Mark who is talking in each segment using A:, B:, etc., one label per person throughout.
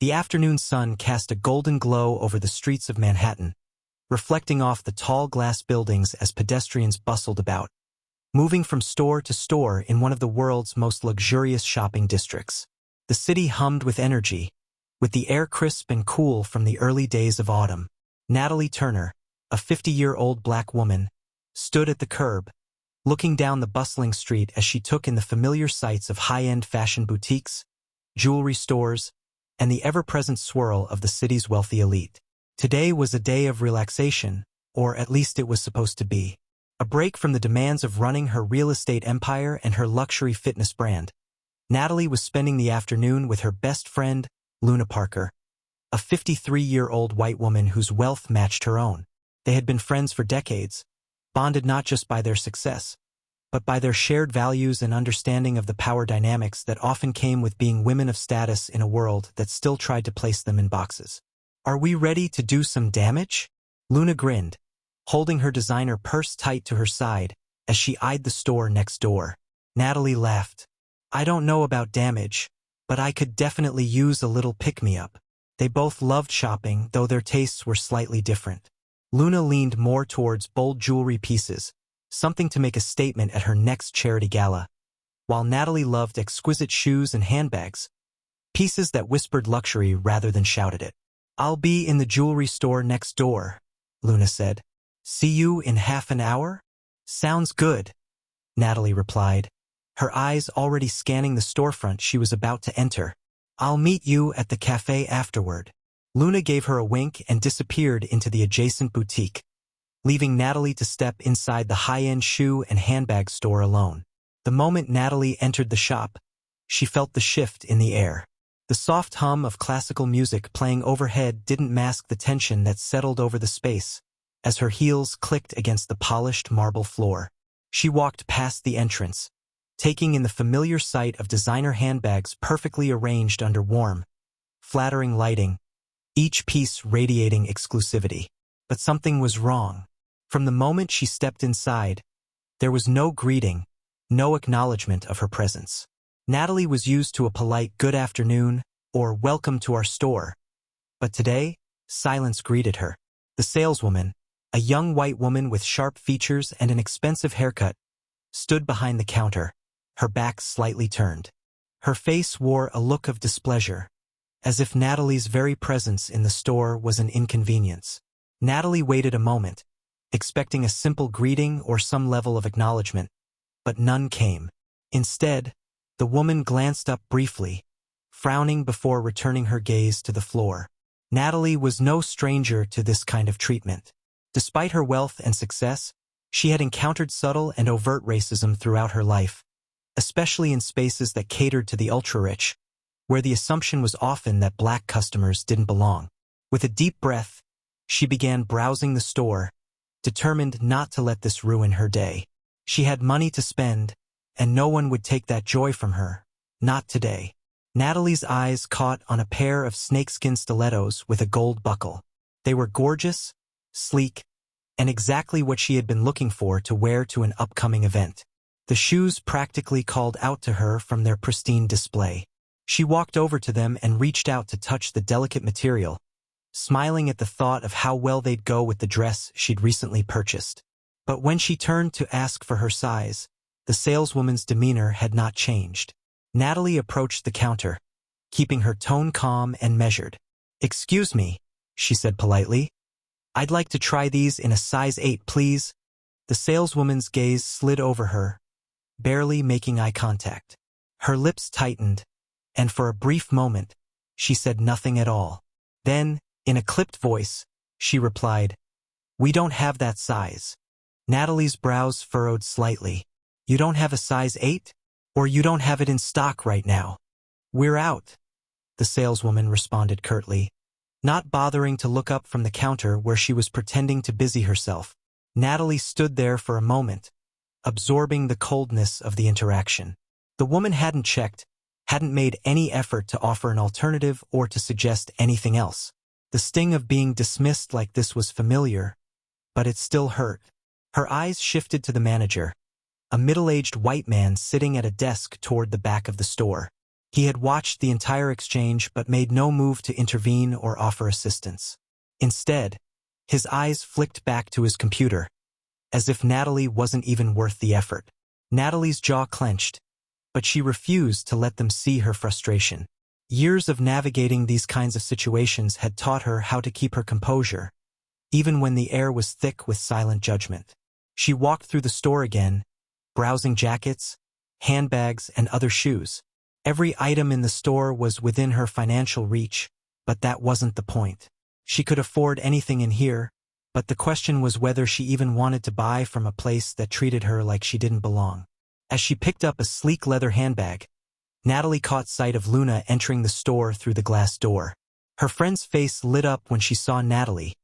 A: The afternoon sun cast a golden glow over the streets of Manhattan, reflecting off the tall glass buildings as pedestrians bustled about, moving from store to store in one of the world's most luxurious shopping districts. The city hummed with energy, with the air crisp and cool from the early days of autumn. Natalie Turner, a 50-year-old black woman, stood at the curb, looking down the bustling street as she took in the familiar sights of high-end fashion boutiques, jewelry stores, and the ever-present swirl of the city's wealthy elite. Today was a day of relaxation, or at least it was supposed to be. A break from the demands of running her real estate empire and her luxury fitness brand. Natalie was spending the afternoon with her best friend, Luna Parker, a 53-year-old white woman whose wealth matched her own. They had been friends for decades, bonded not just by their success, but by their shared values and understanding of the power dynamics that often came with being women of status in a world that still tried to place them in boxes. "Are we ready to do some damage?" Luna grinned, holding her designer purse tight to her side as she eyed the store next door. Natalie laughed. "I don't know about damage, but I could definitely use a little pick-me-up." They both loved shopping, though their tastes were slightly different. Luna leaned more towards bold jewelry pieces, something to make a statement at her next charity gala, while Natalie loved exquisite shoes and handbags, pieces that whispered luxury rather than shouted it. "I'll be in the jewelry store next door," Luna said. "See you in half an hour?" "Sounds good," Natalie replied, her eyes already scanning the storefront she was about to enter. "I'll meet you at the cafe afterward." Luna gave her a wink and disappeared into the adjacent boutique, leaving Natalie to step inside the high-end shoe and handbag store alone. The moment Natalie entered the shop, she felt the shift in the air. The soft hum of classical music playing overhead didn't mask the tension that settled over the space as her heels clicked against the polished marble floor. She walked past the entrance, taking in the familiar sight of designer handbags perfectly arranged under warm, flattering lighting, each piece radiating exclusivity. But something was wrong. From the moment she stepped inside, there was no greeting, no acknowledgement of her presence. Natalie was used to a polite "good afternoon" or "welcome to our store." But today, silence greeted her. The saleswoman, a young white woman with sharp features and an expensive haircut, stood behind the counter, her back slightly turned. Her face wore a look of displeasure, as if Natalie's very presence in the store was an inconvenience. Natalie waited a moment, expecting a simple greeting or some level of acknowledgement, but none came. Instead, the woman glanced up briefly, frowning before returning her gaze to the floor. Natalie was no stranger to this kind of treatment. Despite her wealth and success, she had encountered subtle and overt racism throughout her life, especially in spaces that catered to the ultra-rich, where the assumption was often that black customers didn't belong. With a deep breath, she began browsing the store, determined not to let this ruin her day. She had money to spend, and no one would take that joy from her. Not today. Natalie's eyes caught on a pair of snakeskin stilettos with a gold buckle. They were gorgeous, sleek, and exactly what she had been looking for to wear to an upcoming event. The shoes practically called out to her from their pristine display. She walked over to them and reached out to touch the delicate material, smiling at the thought of how well they'd go with the dress she'd recently purchased. But when she turned to ask for her size, the saleswoman's demeanor had not changed. Natalie approached the counter, keeping her tone calm and measured. "Excuse me," she said politely. "I'd like to try these in a size 8, please." The saleswoman's gaze slid over her, barely making eye contact. Her lips tightened, and for a brief moment, she said nothing at all. Then, in a clipped voice, she replied, "We don't have that size." Natalie's brows furrowed slightly. "You don't have a size 8? Or you don't have it in stock right now?" "We're out," the saleswoman responded curtly, not bothering to look up from the counter where she was pretending to busy herself. Natalie stood there for a moment, absorbing the coldness of the interaction. The woman hadn't checked, hadn't made any effort to offer an alternative or to suggest anything else. The sting of being dismissed like this was familiar, but it still hurt. Her eyes shifted to the manager, a middle-aged white man sitting at a desk toward the back of the store. He had watched the entire exchange but made no move to intervene or offer assistance. Instead, his eyes flicked back to his computer, as if Natalie wasn't even worth the effort. Natalie's jaw clenched, but she refused to let them see her frustration. Years of navigating these kinds of situations had taught her how to keep her composure, even when the air was thick with silent judgment. She walked through the store again, browsing jackets, handbags, and other shoes. Every item in the store was within her financial reach, but that wasn't the point. She could afford anything in here, but the question was whether she even wanted to buy from a place that treated her like she didn't belong. As she picked up a sleek leather handbag, Natalie caught sight of Luna entering the store through the glass door. Her friend's face lit up when she saw Natalie,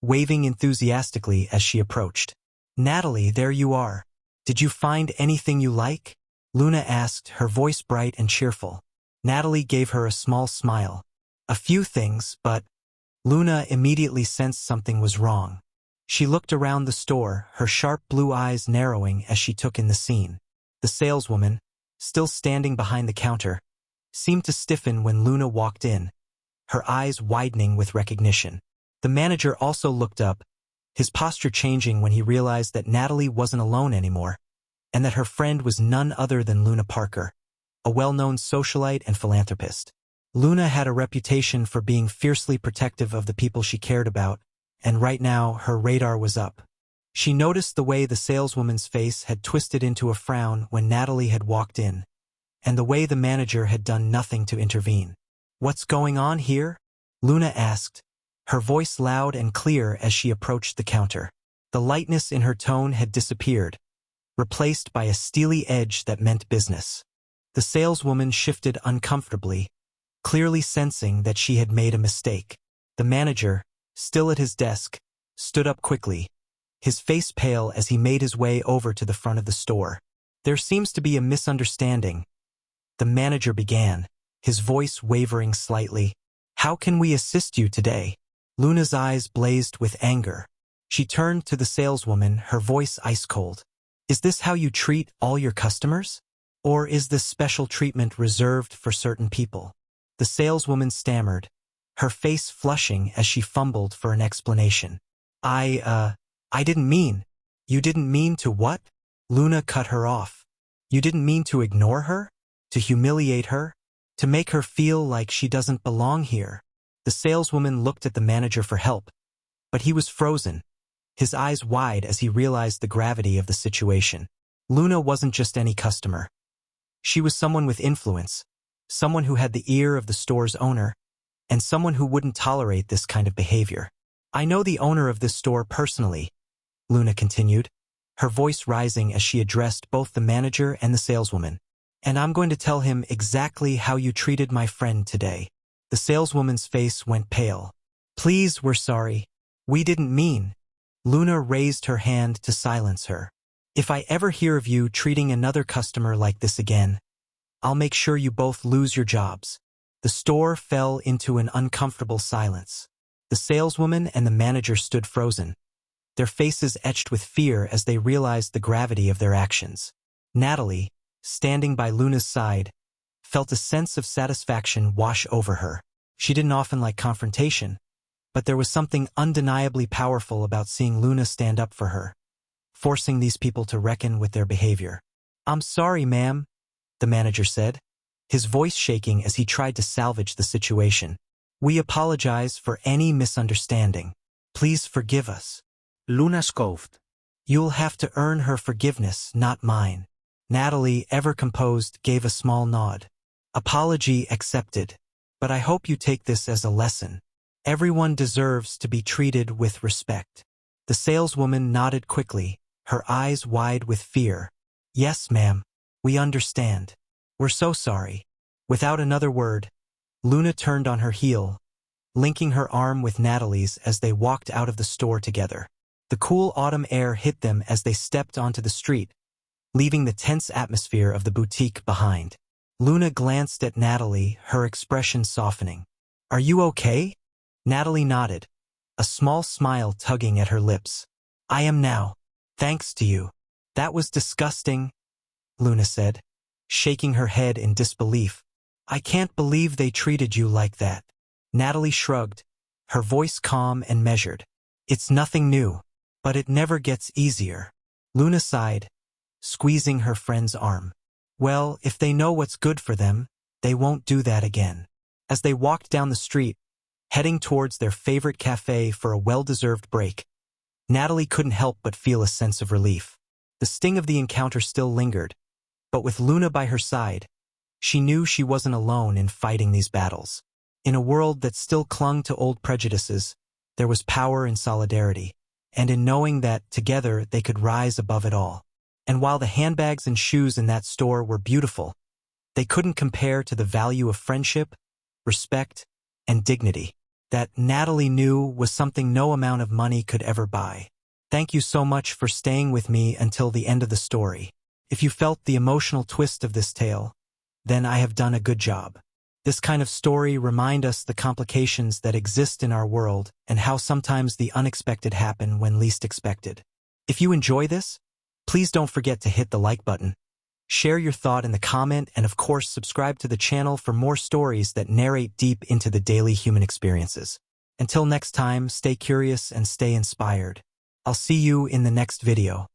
A: waving enthusiastically as she approached. "Natalie, there you are. Did you find anything you like?" Luna asked, her voice bright and cheerful. Natalie gave her a small smile. "A few things, but—" Luna immediately sensed something was wrong. She looked around the store, her sharp blue eyes narrowing as she took in the scene. The saleswoman, still standing behind the counter, seemed to stiffen when Luna walked in, her eyes widening with recognition. The manager also looked up, his posture changing when he realized that Natalie wasn't alone anymore, and that her friend was none other than Luna Parker, a well-known socialite and philanthropist. Luna had a reputation for being fiercely protective of the people she cared about, and right now her radar was up. She noticed the way the saleswoman's face had twisted into a frown when Natalie had walked in, and the way the manager had done nothing to intervene. "What's going on here?" Luna asked, her voice loud and clear as she approached the counter. The lightness in her tone had disappeared, replaced by a steely edge that meant business. The saleswoman shifted uncomfortably, clearly sensing that she had made a mistake. The manager, still at his desk, stood up quickly, his face pale as he made his way over to the front of the store. "There seems to be a misunderstanding," the manager began, his voice wavering slightly. "How can we assist you today?" Luna's eyes blazed with anger. She turned to the saleswoman, her voice ice-cold. "Is this how you treat all your customers? Or is this special treatment reserved for certain people?" The saleswoman stammered, her face flushing as she fumbled for an explanation. I didn't mean." "You didn't mean to what?" Luna cut her off. "You didn't mean to ignore her? To humiliate her? To make her feel like she doesn't belong here?" The saleswoman looked at the manager for help, but he was frozen, his eyes wide as he realized the gravity of the situation. Luna wasn't just any customer. She was someone with influence, someone who had the ear of the store's owner, and someone who wouldn't tolerate this kind of behavior. "I know the owner of this store personally," Luna continued, her voice rising as she addressed both the manager and the saleswoman. "And I'm going to tell him exactly how you treated my friend today." The saleswoman's face went pale. "Please, we're sorry. We didn't mean." Luna raised her hand to silence her. "If I ever hear of you treating another customer like this again, I'll make sure you both lose your jobs." The store fell into an uncomfortable silence. The saleswoman and the manager stood frozen, their faces etched with fear as they realized the gravity of their actions. Natalie, standing by Luna's side, felt a sense of satisfaction wash over her. She didn't often like confrontation, but there was something undeniably powerful about seeing Luna stand up for her, forcing these people to reckon with their behavior. "I'm sorry, ma'am," the manager said, his voice shaking as he tried to salvage the situation. "We apologize for any misunderstanding. Please forgive us."
B: Luna scoffed.
A: "You'll have to earn her forgiveness, not mine." Natalie, ever composed, gave a small nod. "Apology accepted. But I hope you take this as a lesson. Everyone deserves to be treated with respect." The saleswoman nodded quickly, her eyes wide with fear. "Yes, ma'am. We understand. We're so sorry." Without another word, Luna turned on her heel, linking her arm with Natalie's as they walked out of the store together. The cool autumn air hit them as they stepped onto the street, leaving the tense atmosphere of the boutique behind. Luna glanced at Natalie, her expression softening. "Are you okay?" Natalie nodded, a small smile tugging at her lips. "I am now. Thanks to you." "That was disgusting," Luna said, shaking her head in disbelief. I can't believe they treated you like that. Natalie shrugged, her voice calm and measured. It's nothing new, but it never gets easier. Luna sighed, squeezing her friend's arm. Well, if they know what's good for them, they won't do that again. As they walked down the street, heading towards their favorite cafe for a well-deserved break, Natalie couldn't help but feel a sense of relief. The sting of the encounter still lingered, but with Luna by her side, she knew she wasn't alone in fighting these battles. In a world that still clung to old prejudices, there was power in solidarity, and in knowing that, together, they could rise above it all. And while the handbags and shoes in that store were beautiful, they couldn't compare to the value of friendship, respect, and dignity that Natalie knew was something no amount of money could ever buy. Thank you so much for staying with me until the end of the story. If you felt the emotional twist of this tale, then I have done a good job. This kind of story reminds us the complications that exist in our world and how sometimes the unexpected happen when least expected. If you enjoy this, please don't forget to hit the like button, share your thought in the comment, and of course subscribe to the channel for more stories that narrate deep into the daily human experiences. Until next time, stay curious and stay inspired. I'll see you in the next video.